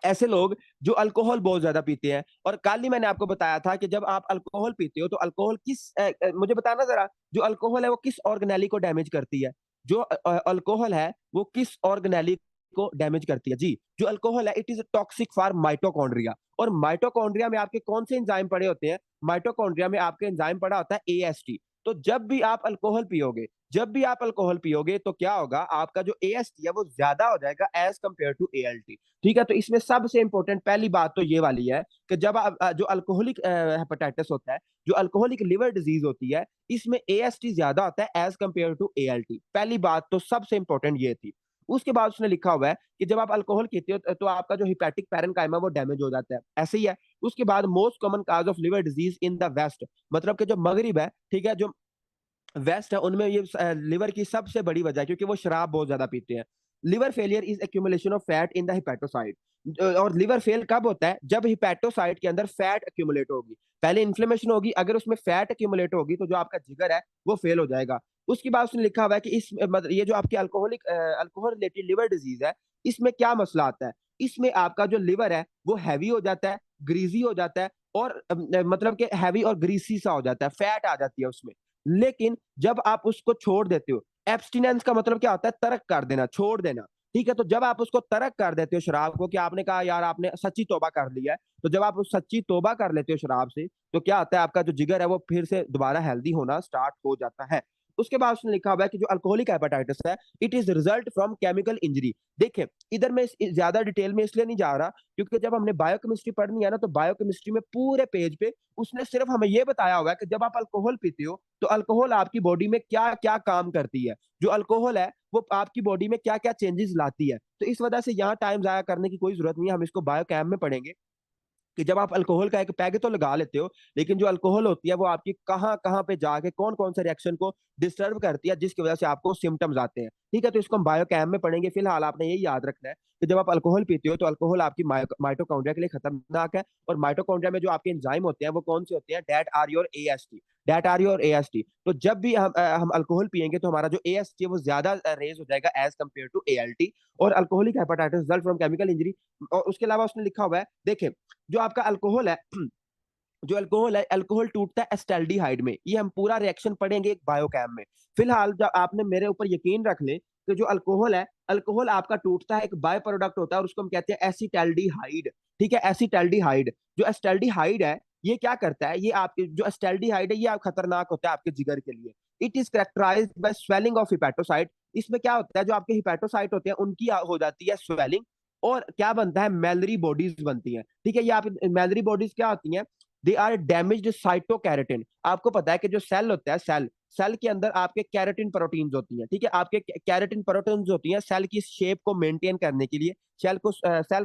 ऐसे लोग जो अल्कोहल बहुत ज्यादा पीते हैं। और कल ही मैंने आपको बताया था कि जब आप अल्कोहल पीते हो तो अल्कोहल मुझे बताना जरा, जो अल्कोहल है वो किस ऑर्गेनेली को डैमेज करती है? जो अल्कोहल है वो किस ऑर्गेनेली को डैमेज करती है? जी, जो अल्कोहल है it is toxic for mitochondria. और माइटोकॉन्ड्रिया में आपके कौन से एंजाइम पड़े होते हैं? माइटोकॉन्ड्रिया में आपके एंजाइम पड़ा होता है एएसटी। तो जब भी आप अल्कोहल पियोगे तो क्या होगा, आपका जो एएसटी है वो ज्यादा हो जाएगा एज कंपेयर टू एएलटी। ठीक है, तो इसमें सबसे इंपॉर्टेंट पहली बात तो ये वाली है कि जब आप जो अल्कोहलिक हेपेटाइटिस होता है, जो अल्कोहलिक लिवर डिजीज होती है, इसमें एएसटी ज्यादा होता है एज कंपेयर टू एएलटी। पहली बात तो सबसे इंपॉर्टेंट ये थी। उसके बाद उसने लिखा हुआ है कि जब आप अल्कोहल पीते हो तो आपका जो हिपैटिक पैरेनकाइमा वो डैमेज हो जाता है, ऐसे ही है। उसके बाद most common cause of liver disease in the west, मतलब कि जो मगरिब है, ठीक है, जो वेस्ट है, उनमें ये लिवर की सबसे बड़ी वजह है क्योंकि वो शराब बहुत ज्यादा पीते हैं। Liver failure is accumulation of fat in the hepatocyte. और लिवर फेल कब होता है? जब हिपैटोसाइट के अंदर फैट एक्यूमुलेट होगी। पहले इन्फ्लेमेशन होगी, अगर उसमें फैट एक्यूमुलेट होगी तो जो आपका जिगर है वो फेल हो जाएगा। उसके बाद उसने लिखा हुआ है कि इस मतलब ये जो आपकी अल्कोहल रिलेटेड लिवर डिजीज है, इसमें क्या मसला आता है? इसमें आपका जो लिवर है वो हैवी हो जाता है, ग्रीजी हो जाता है, और मतलब कि हैवी और ग्रीसी सा हो जाता है, फैट आ जाती है उसमें। लेकिन जब आप उसको छोड़ देते हो, एब्सटिनेंस का मतलब क्या होता है? तर्क कर देना, छोड़ देना। ठीक है, तो जब आप उसको तर्क कर देते हो शराब को, कि आपने कहा यार आपने सच्ची तौबा कर लिया है, तो जब आप उस सच्ची तौबा कर लेते हो शराब से, तो क्या होता है, आपका जो जिगर है वो फिर से दोबारा हेल्दी होना स्टार्ट हो जाता है। उसके बाद उसने लिखा हुआ है कि जो अल्कोहलिक हेपेटाइटिस है it is result from chemical injury. देखिए, इधर मैं ज्यादा डिटेल में इसलिए नहीं जा रहा क्योंकि जब हमने बायोकेमिस्ट्री पढ़नी है ना, तो बायोकेमिस्ट्री में पूरे पेज पे उसने सिर्फ हमें यह बताया हुआ है कि जब आप अल्कोहल पीते हो तो अल्कोहल आपकी बॉडी में क्या क्या काम करती है, जो अल्कोहल है वो आपकी बॉडी में क्या क्या चेंजेस लाती है। तो इस वजह से यहाँ टाइम जाया करने की कोई जरूरत नहीं है, हम इसको बायो कैम में पढ़ेंगे कि जब आप अल्कोहल का एक पैग तो लगा लेते हो, लेकिन जो अल्कोहल होती है वो आपकी कहाँ कहाँ पे जाके कौन कौन से रिएक्शन को डिस्टर्ब करती है जिसकी वजह से आपको सिम्टम्स आते हैं। ठीक है, तो इसको हम बायोकैम में पढ़ेंगे। फिलहाल आपने यही याद रखना है कि जब आप अल्कोहल पीते हो तो अल्कोहल आपकी माइटोकॉन्ड्रिया के लिए खतरनाक है। और माइटोकॉन्ड्रिया में जो आपके एंजाइम होते हैं वो कौन से होते हैं? That are your AST. That are your AST. तो जब भी हम अल्कोहल पियेंगे तो हमारा जो एएसटी है वो ज्यादा रेज हो जाएगा एज कम्पेयर टू एएलटी। और alcoholic hepatitis result from chemical injury. और उसके अलावा उसने लिखा हुआ है, देखिए, जो आपका अल्कोहल है अल्कोहल टूटता है एस्टेल्डिहाइड में। ये हम पूरा रिएक्शन पढ़ेंगे एक बायोकेम में। फिलहाल जब आपने मेरे ऊपर यकीन रख ले कि जो अल्कोहल है, अल्कोहल आपका टूटता है, एक बाय प्रोडक्ट होता है और उसको हम कहते हैं एसिटैल्डिहाइड। ठीक है, एसिटैल्डिहाइड। जो एस्टेल्डिहाइड है ये क्या करता है? ये आपके जो एस्टेल्डिहाइड है ये आप खतरनाक होता है आपके जिगर के लिए। It is characterised by swelling of hepatocyte. इसमें क्या होता है, जो आपके हिपैटोसाइट होते हैं उनकी हो जाती है स्वेलिंग, और क्या बनता है? मेलरी बॉडीज बनती हैं। ठीक है, ये आप मेलरी बॉडीज क्या होती हैं? They are damaged cytokeratin. आपको पता है कि जो सेल होता है, सेल के अंदर आपके कैरेटिन प्रोटीन्स होती हैं। ठीक है, आपके कैरेटिन प्रोटीन्स होती हैं सेल की शेप को मेंटेन करने के लिए, सेल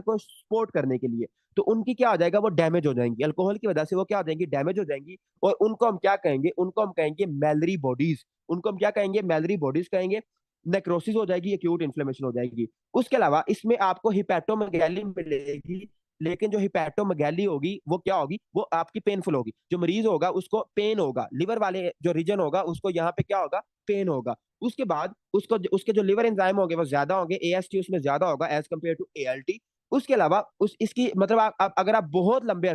को सपोर्ट करने के लिए। तो उनकी क्या हो जाएगा? वो डैमेज हो जाएंगी अल्कोहल की वजह से। वो क्या हो जाएंगी? डैमेज हो जाएंगी। और उनको हम क्या कहेंगे? उनको हम कहेंगे मेलरी बॉडीज। उनको हम क्या कहेंगे? मेलरी बॉडीज कहेंगे। नेक्रोसिस हो जाएगी, एक्यूट इन्फ्लेमेशन हो जाएगी। उसके अलावा इसमें आपको हिपैटोमेगैली मिलेगी, लेकिन जो हिपैटोमेगैली होगी वो क्या होगी? वो आपकी पेनफुल होगी। जो मरीज होगा उसको पेन होगा, लिवर वाले जो रीजन होगा उसको यहाँ पे क्या होगा? पेन होगा। उसके बाद उसको उसके जो लिवर एंजाइम होंगे वो ज्यादा होंगे, एएसटी उसमें ज्यादा होगा एज कम्पेयर टू एएलटी। उसके अलावा उस इसकी मतलब अगर आप बहुत लंबे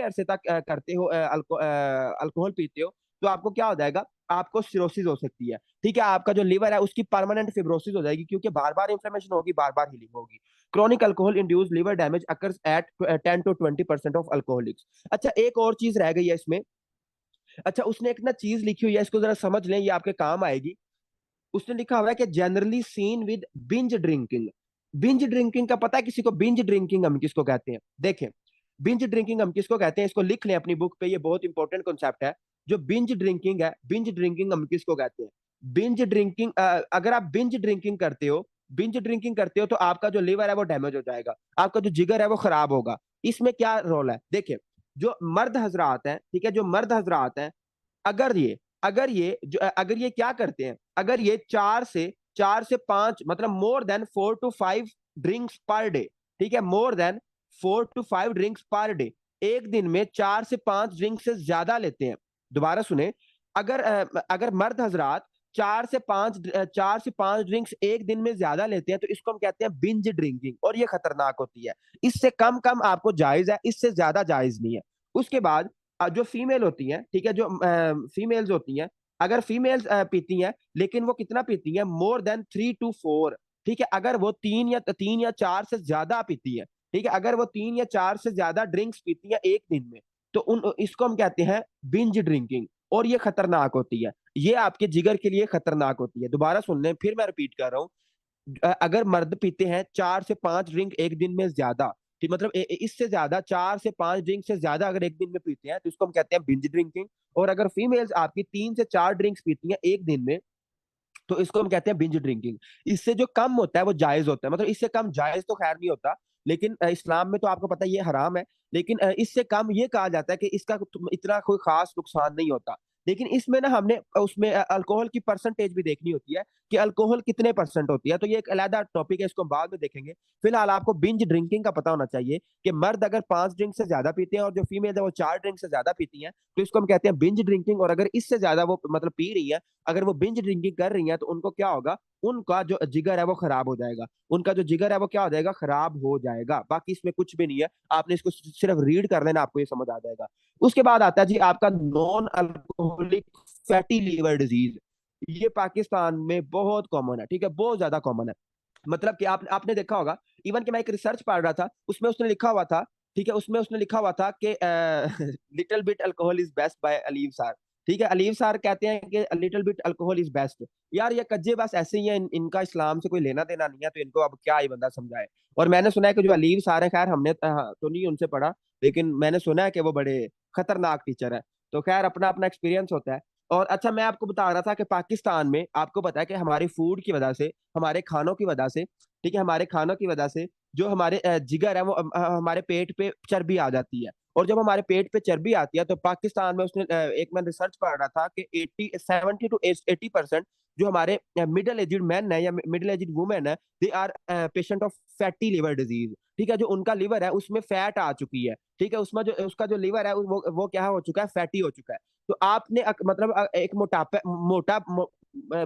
अरसे तक, करते हो अल्कोहल पीते हो, तो आपको क्या हो जाएगा? आपको सिरोसिस हो सकती है। ठीक है, आपका जो लिवर है उसकी परमानेंट फिब्रोसिस हो जाएगी क्योंकि बार बार इंफ्लेमेशन होगी, बार बार हीलिंग होगी। Chronic alcohol induce liver damage occurs at 10 to 20% of alcoholics. अच्छा, एक और चीज रह गई है इसमें। अच्छा, उसने एक ना चीज लिखी हुई है, इसको जरा समझ लें, ये आपके काम आएगी। उसने लिखा हुआ है कि generally seen with binge drinking. Binge drinking का पता है किसी को? बिंज ड्रिंकिंग हम किसको कहते हैं? देखें, बिंज ड्रिंकिंग हम किसको कहते हैं, इसको लिख लें अपनी बुक पे, ये बहुत इंपॉर्टेंट कॉन्सेप्ट है। जो बिंज ड्रिंकिंग है, बिंज ड्रिंकिंग हम किसको कहते हैं? बिंज ड्रिंकिंग, अगर आप बिंज ड्रिंकिंग करते हो तो आपका जो लिवर है वो डैमेज हो जाएगा, आपका जो जिगर है वो खराब होगा। इसमें क्या रोल है? देखिए, जो मर्द हजरात हैं, ठीक है, जो मर्द हजरात हैं, अगर ये क्या करते हैं, अगर ये चार से पांच, मतलब more than 4 to 5 drinks per day. ठीक है, more than 4 to 5 drinks per day, एक दिन में 4 से 5 ड्रिंक से ज्यादा लेते हैं। दोबारा सुने, अगर मर्द हजरात चार से पांच ड्रिंक्स एक दिन में ज्यादा लेते हैं तो इसको हम कहते हैं बिंज ड्रिंकिंग, और ये खतरनाक होती है। इससे कम कम आपको जायज है, इससे ज्यादा जायज नहीं है। उसके बाद जो फीमेल होती हैं, ठीक है, जो फीमेल्स होती हैं, अगर फीमेल्स पीती हैं, लेकिन वो कितना पीती हैं, मोर देन 3 to 4, ठीक है, अगर वो तीन या चार से ज्यादा पीती है, ठीक है, अगर वो 3 या 4 से ज्यादा ड्रिंक्स पीती है एक दिन में, तो उन इसको हम कहते हैं बिंज ड्रिंकिंग, और ये खतरनाक होती है। ये आपके जिगर के लिए खतरनाक होती है। दोबारा सुन लें, फिर मैं रिपीट कर रहा हूँ। अगर मर्द पीते हैं 4 से 5 ड्रिंक एक दिन में ज्यादा, ठीक, मतलब इससे ज्यादा 4 से 5 ड्रिंक से ज्यादा अगर एक दिन में पीते हैं तो इसको हम कहते हैं बिंज ड्रिंकिंग। और अगर फीमेल्स आपकी 3 से 4 ड्रिंक्स पीती हैं एक दिन में, तो इसको हम कहते हैं बिंज ड्रिंकिंग। इससे जो कम होता है वो जायज होता है, मतलब इससे कम जायज तो खैर नहीं होता, लेकिन इस्लाम में तो आपको पता है ये हराम है। लेकिन इससे कम ये कहा जाता है कि इसका इतना कोई खास नुकसान नहीं होता। लेकिन इसमें ना हमने उसमें अल्कोहल की परसेंटेज भी देखनी होती है कि अल्कोहल कितने परसेंट होती है, तो ये एक अलग टॉपिक है, इसको हम बाद में देखेंगे। फिलहाल आपको बिंज ड्रिंकिंग का पता होना चाहिए कि मर्द अगर 5 ड्रिंक से ज्यादा पीते हैं और जो फीमेल है वो 4 ड्रिंक से ज्यादा पीती हैं, तो इसको हम कहते हैं बिंज ड्रिंकिंग। और अगर इससे ज्यादा वो मतलब पी रही है, अगर वो बिंज ड्रिंकिंग कर रही हैं, तो उनको क्या होगा, उनका जो जिगर है वो खराब हो जाएगा। उनका जो जिगर है वो क्या हो जाएगा, खराब हो जाएगा। बाकी इसमें कुछ भी नहीं है, आपने इसको सिर्फ रीड कर लेना, आपको ये समझ आ जाएगा। उसके बाद आता है जी आपका non alcoholic fatty liver disease. ये पाकिस्तान में बहुत कॉमन है, ठीक है, बहुत ज्यादा कॉमन है। मतलब कि आपने देखा होगा, इवन कि मैं एक रिसर्च पढ़ रहा था, उसमें उसने लिखा हुआ था, ठीक है, उसमें उसने लिखा हुआ था कि little bit alcohol is best by अलीव सार। ठीक है, अलीव सार कहते हैं कि little bit alcohol is best. यार ये कज्जे बस ऐसे ही है, इनका इस्लाम से कोई लेना देना नहीं है, तो इनको अब क्या ही बंदा समझाए। और मैंने सुना है कि जो अलीव सार है, खैर हमने तो नहीं उनसे पढ़ा, लेकिन मैंने सुना है कि वो बड़े खतरनाक टीचर है। तो खैर अपना अपना एक्सपीरियंस होता है। और अच्छा, मैं आपको बता रहा था कि पाकिस्तान में आपको पता है कि हमारी फूड की वजह से, हमारे खानों की वजह से, ठीक है, हमारे खानों की वजह से जो हमारे जिगर है वो हमारे पेट पे चर्बी आ जाती है। और जब हमारे पेट पे चर्बी आती है तो पाकिस्तान में उसने एक मैं रिसर्च पढ़ रहा था कि 70 to 80% जो हमारे मिडिल एज्ड मैन है या मिडिल एज्ड वुमेन है, they are patient of fatty liver disease. ठीक है, जो उनका लिवर है उसमें फैट आ चुकी है, ठीक है, उसमें जो उसका जो लिवर है वो क्या हो चुका है, फैटी हो चुका है। तो आपने मतलब एक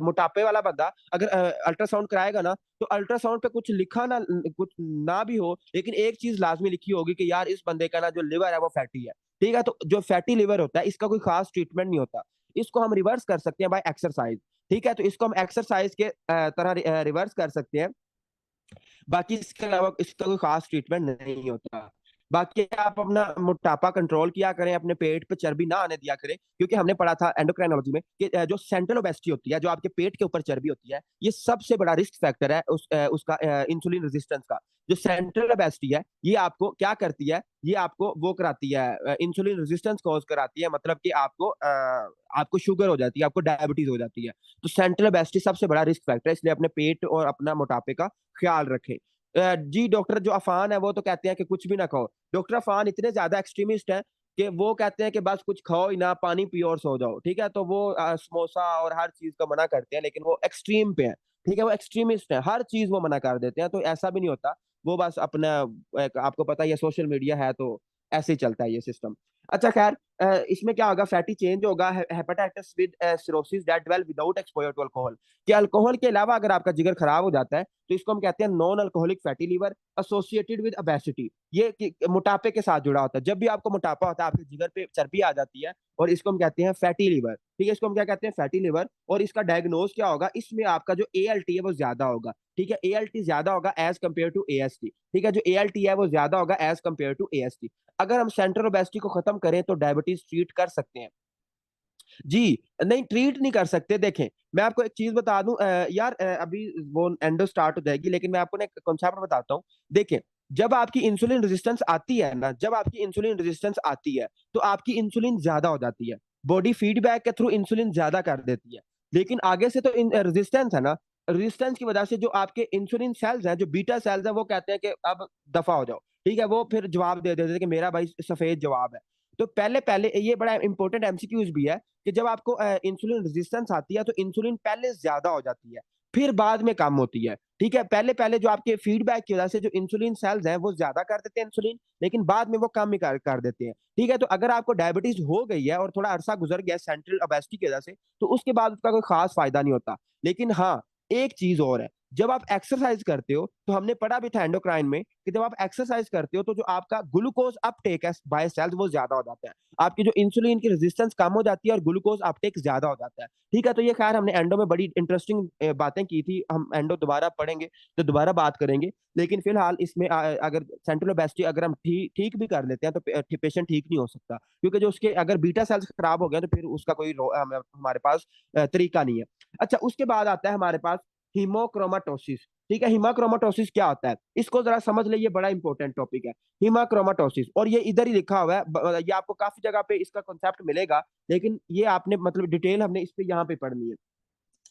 मोटापे वाला बंदा अगर अल्ट्रासाउंड कराएगा ना, तो अल्ट्रासाउंड पे कुछ लिखा ना, कुछ ना भी हो, लेकिन एक चीज लाजमी लिखी होगी कि यार इस बंदे का ना जो लिवर है वो फैटी है। ठीक है, तो जो फैटी लिवर होता है इसका कोई खास ट्रीटमेंट नहीं होता, इसको हम रिवर्स कर सकते हैं बाय एक्सरसाइज। ठीक है, तो इसको हम एक्सरसाइज के तरह रिवर्स कर सकते हैं। बाकी इसके अलावा इसका कोई खास ट्रीटमेंट नहीं होता। बाकी आप अपना मोटापा कंट्रोल किया करें, अपने पेट पे चर्बी ना आने दिया करें, क्योंकि हमने पढ़ा था एंडोक्राइनोलॉजी में कि जो सेंट्रल ओबेसिटी होती है, जो आपके पेट के ऊपर चर्बी होती है, ये सबसे बड़ा रिस्क फैक्टर है उसका इंसुलिन रेजिस्टेंस का। जो सेंट्रल ओबेसिटी है ये आपको क्या करती है, ये आपको वो कराती है, इंसुलिन रेजिस्टेंस कॉज कराती है, मतलब कि आपको शुगर हो जाती है, आपको डायबिटीज हो जाती है। तो सेंट्रल ओबेसिटी सबसे बड़ा रिस्क फैक्टर है, इसलिए अपने पेट और अपना मोटापे का ख्याल रखें। जी डॉक्टर जो अफान है वो तो कहते हैं कि कुछ भी ना खाओ। डॉक्टर अफान इतने ज्यादा एक्सट्रीमिस्ट हैं कि वो कहते हैं कि बस कुछ खाओ ही ना, पानी पियो और सो जाओ। ठीक है, तो वो समोसा और हर चीज का मना करते हैं, लेकिन वो एक्सट्रीम पे है। ठीक है, वो एक्सट्रीमिस्ट है, हर चीज वो मना कर देते हैं, तो ऐसा भी नहीं होता। वो बस अपना आपको पता ही है, सोशल मीडिया है तो ऐसे ही चलता है ये सिस्टम। अच्छा खैर, इसमें क्या होगा, फैटी चेंज होगा, hepatitis with cirrhosis that develop without exposure to alcohol. कि अल्कोहल के अलावा अगर आपका जिगर खराब हो जाता है तो इसको हम कहते हैं non alcoholic fatty liver associated with obesity. ये मोटापे के साथ जुड़ा होता है। जब भी आपको मोटापा होता है, आपके जिगर पे चर्बी आ जाती है, और इसको हम कहते हैं फैटी लीवर। ठीक है, इसको हम क्या कहते हैं, फैटी लीवर। और इसका डायग्नोज क्या होगा, इसमें आपका जो ALT है वो ज्यादा होगा। ठीक है, ALT ज्यादा होगा एज कम्पेयर टू AST। ठीक है, जो ALT है वो ज्यादा होगा एज कम्पेयर टू AST। अगर हम सेंट्रल ओबेसिटी को खत्म करें तो डायबिटीज ट्रीट कर सकते हैं। जी, नहीं ट्रीट नहीं कर सकते। देखें, मैं आपको एक चीज बता दूं, यार अभी वो एंडो स्टार्ट हो जाएगी, लेकिन मैं आपको ना एक कॉन्सेप्ट बताता हूँ। देखें, जब आपकी इंसुलिन रेजिस्टेंस आती है ना, जब आपकी इंसुलिन रेजिस्टेंस आती है तो आपकी इंसुलिन ज्यादा हो जाती है, बॉडी फीडबैक के थ्रू इंसुलिन ज्यादा कर देती है। लेकिन आगे से तो रेजिस्टेंस है ना, रेजिस्टेंस की वजह से जो आपके इंसुलिन सेल्स हैं, जो बीटा सेल्स हैं, वो कहते हैं कि अब दफा हो जाओ। ठीक है, वो फिर जवाब दे देते हैं कि मेरा भाई सफेद जवाब है। तो पहले पहले ये बड़ा इंपॉर्टेंट MCQs भी है कि जब आपको इंसुलिन रेजिस्टेंस आती है तो इंसुलिन पहले ज्यादा हो जाती है। फिर बाद में कम होती है। ठीक है, पहले पहले जो आपके फीडबैक की वजह से जो इंसुलिन सेल्स हैं वो ज्यादा कर देते हैं इंसुलिन, लेकिन बाद में वो कम ही कर देते हैं। ठीक है, तो अगर आपको डायबिटीज हो गई है और थोड़ा अरसा गुजर गया सेंट्रल ओबेसिटी की वजह से, तो उसके बाद उसका कोई खास फायदा नहीं होता। लेकिन हाँ, एक चीज और है, जब आप एक्सरसाइज करते हो, तो हमने पढ़ा भी था एंडोक्राइन में कि जब आप एक्सरसाइज करते हो तो जो आपका ग्लूकोज अपटेक है बाय सेल्स वो ज्यादा हो जाता है। आपकी जो इंसुलिन की रेजिस्टेंस कम हो जाती है और ग्लूकोज अपटेक ज्यादा हो जाता है। ठीक है, तो ये खैर हमने एंडो में बड़ी इंटरेस्टिंग बातें की थी, हम एंडो दोबारा पढ़ेंगे तो दोबारा बात करेंगे। लेकिन फिलहाल इसमें अगर सेंट्रल ओबेसिटी अगर हम ठीक भी कर लेते हैं तो पेशेंट ठीक नहीं हो सकता, क्योंकि जो उसके अगर बीटा सेल्स खराब हो गए तो फिर उसका कोई हमारे पास तरीका नहीं है। अच्छा, उसके बाद आता है हमारे पास हीमोक्रोमाटोसिस। ठीक है, हीमाक्रोमाटोसिस क्या होता है, इसको जरा समझ लीजिए, बड़ा इंपॉर्टेंट टॉपिक है हीमाक्रोमाटोसिस। और ये इधर ही लिखा हुआ है, ये आपको काफी जगह पे इसका कॉन्सेप्ट मिलेगा, लेकिन ये आपने मतलब डिटेल हमने इस पे यहाँ पे पढ़नी है।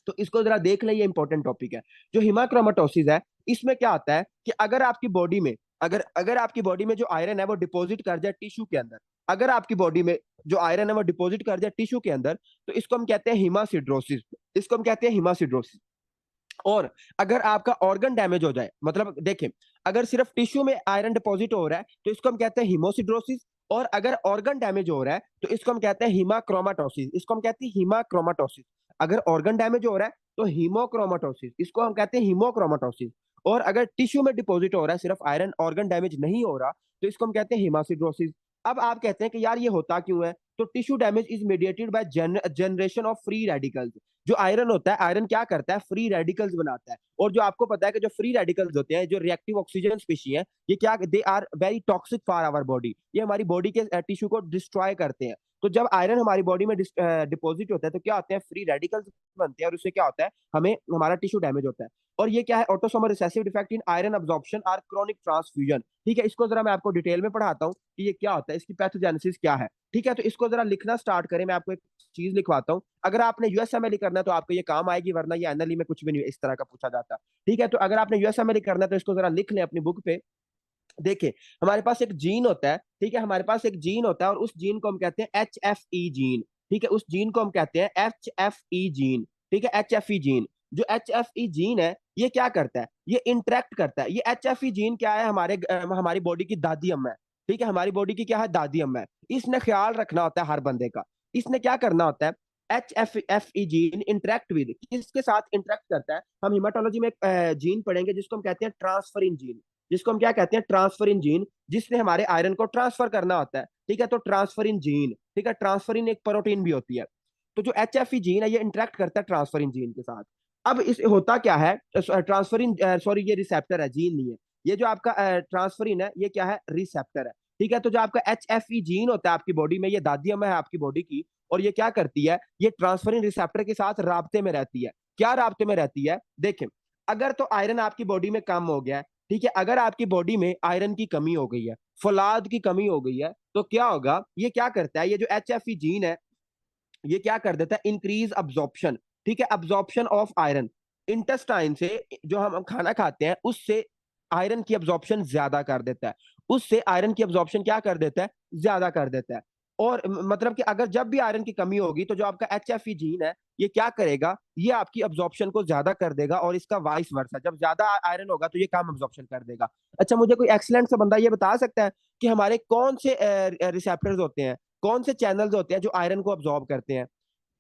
तो इसको जरा देख ले, ये इंपॉर्टेंट टॉपिक है। जो हीमाक्रोमाटोसिस है, इसमें क्या आता है कि अगर आपकी बॉडी में अगर अगर आपकी बॉडी में जो आयरन है वो डिपॉजिट कर जाए टिश्यू के अंदर, अगर आपकी बॉडी में जो आयरन है वो डिपॉजिट कर जाए टिश्यू के अंदर, तो इसको हम कहते हैं हीमासिड्रोसिस। इसको हम कहते हैं हीमासिड्रोसिस। और अगर आपका ऑर्गन डैमेज हो जाए, मतलब देखें, अगर सिर्फ टिश्यू में आयरन डिपॉजिट हो रहा है तो इसको हम कहते हैं हीमोसिड्रोसिस। और अगर ऑर्गन डैमेज हो रहा है तो इसको हम कहते हैं हीमाक्रोमाटोसिस। इसको हम कहते हैं हीमाक्रोमाटोसिस। अगर ऑर्गन डैमेज हो रहा है तो हीमोक्रोमाटोसिस, इसको हम कहते हैं हीमोक्रोमाटोसिस। और अगर टिश्यू में डिपॉजिट हो रहा है, सिर्फ आयरन, ऑर्गन डैमेज नहीं हो रहा, तो इसको हम कहते हैं हीमासिड्रोसिस। अब आप कहते हैं कि यार ये होता क्यों है, तो tissue damage is mediated by generation of free radicals. जो आयरन होता है, आयरन क्या करता है, फ्री रेडिकल्स बनाता है। और जो आपको पता है कि जो फ्री रेडिकल्स होते हैं, जो रिएक्टिव ऑक्सीजन स्पीशी है, ये क्या, they are very toxic for our body, ये हमारी बॉडी के टिश्यू को डिस्ट्रॉय करते हैं। तो जब आयरन हमारी बॉडी में डिपॉजिट होता है तो क्या होते हैं, फ्री रेडिकल्स बनते हैं, और उससे क्या होता है, हमें हमारा टिश्यू डैमेज होता है। और ये क्या है, autosomal recessive defect in iron absorption और क्रोनिक ट्रांसफ्यूजन। ठीक है, इसको जरा मैं आपको डिटेल में पढ़ाता हूँ कि ये क्या होता है, इसकी पैथोजेनेसिस क्या है। ठीक है, तो इसको जरा लिखना स्टार्ट करें, मैं आपको एक चीज लिखवाता हूँ। अगर आपने यूएसएमएल करना है तो आपको ये काम आएगी, वरना ये एनएलई में कुछ भी नहीं इस तरह का पूछा जाता। ठीक है, तो अगर आपने यूएसएमएल करना है तो इसको जरा लिख लें अपनी बुक पे। देखिए, हमारे पास एक जीन होता है। ठीक है, हमारे पास एक जीन होता है और उस जीन को हम कहते हैं HFE जीन। ठीक है, उस जीन को हम कहते हैं HFE जीन। ठीक है, HFE जीन। जो HFE जीन है, ये क्या करता है, ये इंटरेक्ट करता है। ये HFE जीन क्या है, हमारी बॉडी की दादी अम्मा है। ठीक है, हमारी बॉडी की क्या है, दादी अम्मा है। इसने ख्याल रखना होता है हर बंदे का। इसने क्या करना होता है, HFE जीन इंटरेक्ट विद, किसके साथ इंटरेक्ट करता है, हम हिमाटोलॉजी में एक जीन पढ़ेंगे जिसको हम कहते हैं ट्रांसफरिन जीन। जिसको हम क्या कहते हैं, ट्रांसफरिन जीन, जिसने हमारे आयरन को ट्रांसफर करना होता है। ठीक है, तो ट्रांसफरिन जीन। ठीक है, ट्रांसफरिन एक प्रोटीन भी होती है। तो जो HFE जीन है, ये इंटरेक्ट करता है ट्रांसफरिन जीन के साथ। अब इस होता क्या है, ट्रांसफरिन, सॉरी, ये रिसेप्टर है, जीन नहीं है। ये जो आपका ट्रांसफरिन है, ये क्या है, रिसेप्टर है। ठीक है, तो जो आपका HFE जीन होता है आपकी बॉडी में, ये दादी अम्मा है आपकी बॉडी की, और ये क्या करती है, ये ट्रांसफरिन रिसेप्टर के साथ राब्ते में रहती है। क्या राब्ते में रहती है, देखें, अगर तो आयरन आपकी बॉडी में कम हो गया है, ठीक है, अगर आपकी बॉडी में आयरन की कमी हो गई है, फौलाद की कमी हो गई है, तो क्या होगा, ये क्या करता है, ये जो HFE जीन है, ये क्या कर देता है, इंक्रीज अब्जॉर्प्शन। ठीक है, अब्जॉर्प्शन ऑफ आयरन, इंटेस्टाइन से जो हम खाना खाते हैं उससे आयरन की अब्जॉर्प्शन ज्यादा कर देता है। उससे आयरन की अब्जॉर्प्शन क्या कर देता है, ज्यादा कर देता है। और मतलब कि अगर जब भी आयरन की कमी होगी तो जो आपका HFE जीन है, ये क्या करेगा, ये आपकी अब्जॉर्प्शन को ज्यादा कर देगा, और इसका वाइस वर्सा, जब ज्यादा आयरन होगा तो ये कम अब्जॉर्प्शन कर देगा। अच्छा, मुझे कोई एक्सीलेंट सा बंदा ये बता सकता है कि हमारे कौन से रिसेप्टर्स होते हैं, कौन से चैनल्स होते हैं जो आयरन को अब्जॉर्ब करते हैं।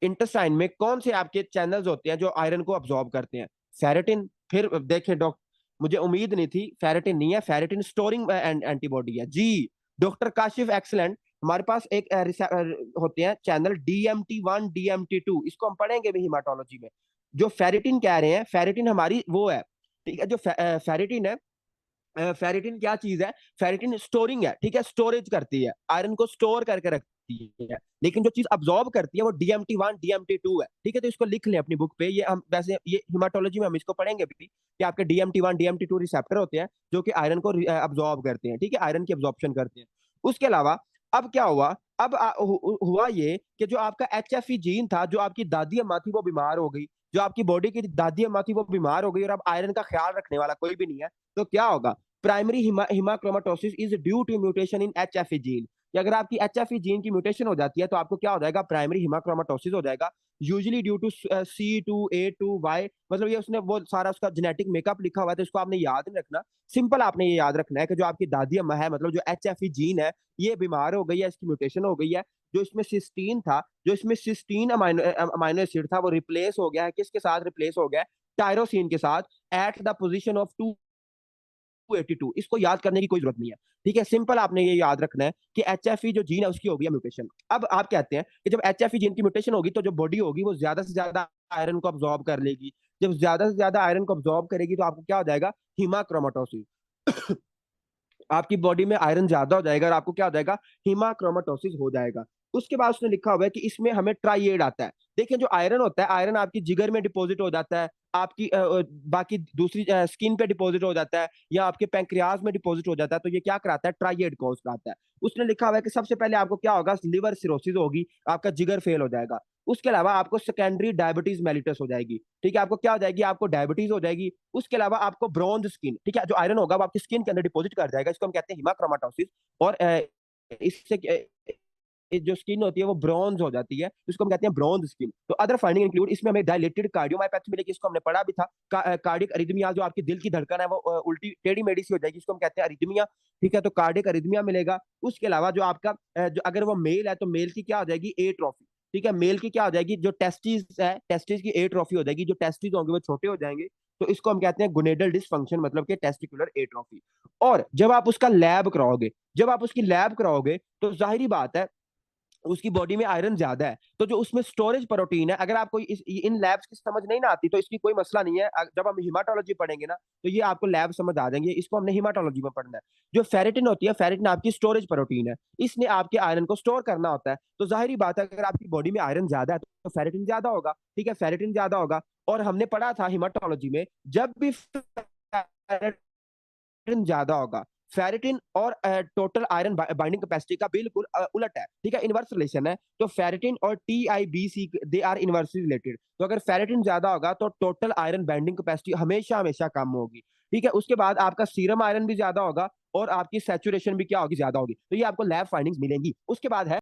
इंटेस्टाइन में कौन से आपके चैनल्स होते हैं जो आयरन को अब्जॉर्ब करते हैं, फेरेटिन। फिर देखें डॉक्टर, मुझे उम्मीद नहीं थी, फेरेटिन नहीं है, फेरेटिन स्टोरिंग एंटीबॉडी है जी। Doctor Kashif excellent. हमारे पास एक होते हैं चैनल DMT1 DMT2, इसको हम पढ़ेंगे भी हिमाटोलॉजी में। जो फेरेटिन कह रहे हैं, फेरेटिन हमारी वो है। ठीक है, जो फेरेटिन है, फेरिटिन क्या चीज है, फेरिटिन स्टोरिंग है। ठीक है, स्टोरेज करती है, आयरन को स्टोर करके रखती है। लेकिन जो चीज अब्सॉर्ब करती है वो DMT1 DMT2 है। ठीक है, तो इसको लिख लें अपनी बुक पे, ये हम वैसे ये हिमाटोलॉजी में हम इसको पढ़ेंगे भी कि आपके DMT1 DMT2 रिसेप्टर होते हैं जो कि आयरन को अब्सॉर्ब करते हैं। ठीक है, आयरन की अब्सॉर्प्शन करते हैं। उसके अलावा अब क्या हुआ, अब हुआ ये कि जो आपका HFE जीन था, जो आपकी दादी अम्मा थी वो बीमार हो गई, जो आपकी बॉडी की दादी अम्मा थी वो बीमार हो गई, और अब आयरन का ख्याल रखने वाला कोई भी नहीं है। तो क्या होगा, primary haemochromatosis is due to mutation in HFE gene. कि अगर आपकी एचएफई जीन की म्यूटेशन हो जाती है तो आपको क्या हो जाएगा, प्राइमरी हेमाक्रोमेटोसिस हो जाएगा, usually due to C2, A2, Y, मतलब ये उसने वो सारा उसका जेनेटिक मेकअप लिखा हुआ है, तो इसको आपने याद नहीं रखना। सिंपल आपने ये याद रखना है कि जो आपकी दादी अम्मा है, मतलब जो एचएफई जीन है, ये बीमार हो गई है, इसकी म्यूटेशन हो गई है। जो इसमें सिस्टीन था, जो इसमें सिस्टीन अमाइनो एसिड था, वो रिप्लेस हो गया है, किसके साथ रिप्लेस हो गया है, टायरोसिन के साथ, एट द पोजीशन ऑफ 282। इसको याद करने की कोई जरूरत नहीं है। ठीक है, सिंपल आपने ये याद रखना है कि एचएफई जो जीन है उसकी हो गई है म्यूटेशन। अब आप कहते हैं कि जब एचएफई जीन की म्यूटेशन होगी तो जो बॉडी होगी वो ज्यादा से ज्यादा आयरन को अब्सॉर्ब कर लेगी। जब ज्यादा से ज्यादा आयरन को अब्सॉर्ब करेगी तो आपको क्या हो जाएगा, हीमाक्रोमेटोसिस। आपकी बॉडी में आयरन ज्यादा हो जाएगा और आपको क्या हो जाएगा, हीमाक्रोमेटोसिस हो जाएगा। उसके बाद उसने लिखा हुआ है कि इसमें हमें ट्राइएड आता है। देखिए जो आयरन होता है, आयरन आपकी जिगर में डिपॉजिट हो जाता है, आपकी बाकी दूसरी स्किन पे डिपॉजिट हो जाता है, या आपके पैंक्रियाज में डिपॉजिट हो जाता है, तो ये क्या कराता है, ट्राइएड कॉज कराता है। उसने लिखा हुआ है कि सबसे पहले आपको क्या होगा, लिवर सिरोसिस होगी, आपका जिगर फेल हो जाएगा। उसके अलावा आपको सेकेंडरी डायबिटीज मेलिटस हो जाएगी। ठीक है, आपको क्या हो जाएगी, आपको डायबिटीज हो जाएगी। उसके अलावा आपको ब्रॉन्ज स्किन, ठीक है, जो आयरन होगा वो आपकी स्किन के अंदर डिपॉजिट कर जाएगा, इसको हम कहते हैं हिमाक्रोमेटोसिस। और इससे जो स्किन होती है वो ब्रॉन्ज हो जाती है, जिसको हम कहते हैं ब्रॉन्ज स्किन। तो अदर फाइंडिंग इंक्लूड, इसमें हमें डायलेटेड कार्डियोमायोपैथी मिलेगी, इसको हमने पढ़ा भी था। कार्डियक अरिथमिया, जो आपकी दिल की धड़कन है वो उल्टी टेढ़ी मेढ़ी सी हो जाएगी, इसको हम कहते हैं अरिथमिया। ठीक है, तो कार्डियक अरिथमिया मिलेगा। उसके अलावा जो आपका जो अगर वो मेल है तो मेल की क्या हो जाएगी, एट्रोफी। ठीक है, मेल की क्या हो जाएगी, जो टेस्टिस है, टेस्टिस की एट्रोफी हो जाएगी, जो टेस्टिस होंगे वो छोटे हो जाएंगे, तो इसको हम कहते हैं गोनेडल डिसफंक्शन, मतलब कि टेस्टिकुलर एट्रोफी। और जब आप उसका लैब कराओगे, जब आप उसकी लैब कराओगे तो जाहिर बात है उसकी बॉडी में आयरन ज्यादा है, तो जो उसमें स्टोरेज प्रोटीन है, अगर आपको इन लैब्स की समझ नहीं ना आती तो इसकी कोई मसला नहीं है। जब हम हिमाटोलॉजी पढ़ेंगे ना तो ये आपको लैब समझ आ जाएंगे, इसको हमने हिमाटोलॉजी में पढ़ना है। जो फेरिटिन होती है, फेरिटिन आपकी स्टोरेज प्रोटीन है, इसने आपके आयरन को स्टोर करना होता है। तो जाहिर बात है अगर आपकी बॉडी में आयरन ज्यादा है तो फेरिटिन ज्यादा होगा। ठीक है, फेरिटिन ज्यादा होगा। और हमने पढ़ा था हिमाटोलॉजी में, जब भी फेरिटिन ज्यादा होगा, फेरिटिन और टोटल आयरन बाइंडिंग कैपेसिटी का बिल्कुल उलट है। ठीक है, इनवर्स रिलेशन है। तो फेरिटिन और TIBC they are inversely related. तो अगर फेरिटिन ज्यादा होगा तो टोटल आयरन बाइंडिंग कैपेसिटी हमेशा हमेशा कम होगी। ठीक है, उसके बाद आपका सीरम आयरन भी ज्यादा होगा और आपकी सैचुरेशन भी क्या होगी, ज्यादा होगी। तो ये आपको लैब फाइंडिंग्स मिलेंगी। उसके बाद है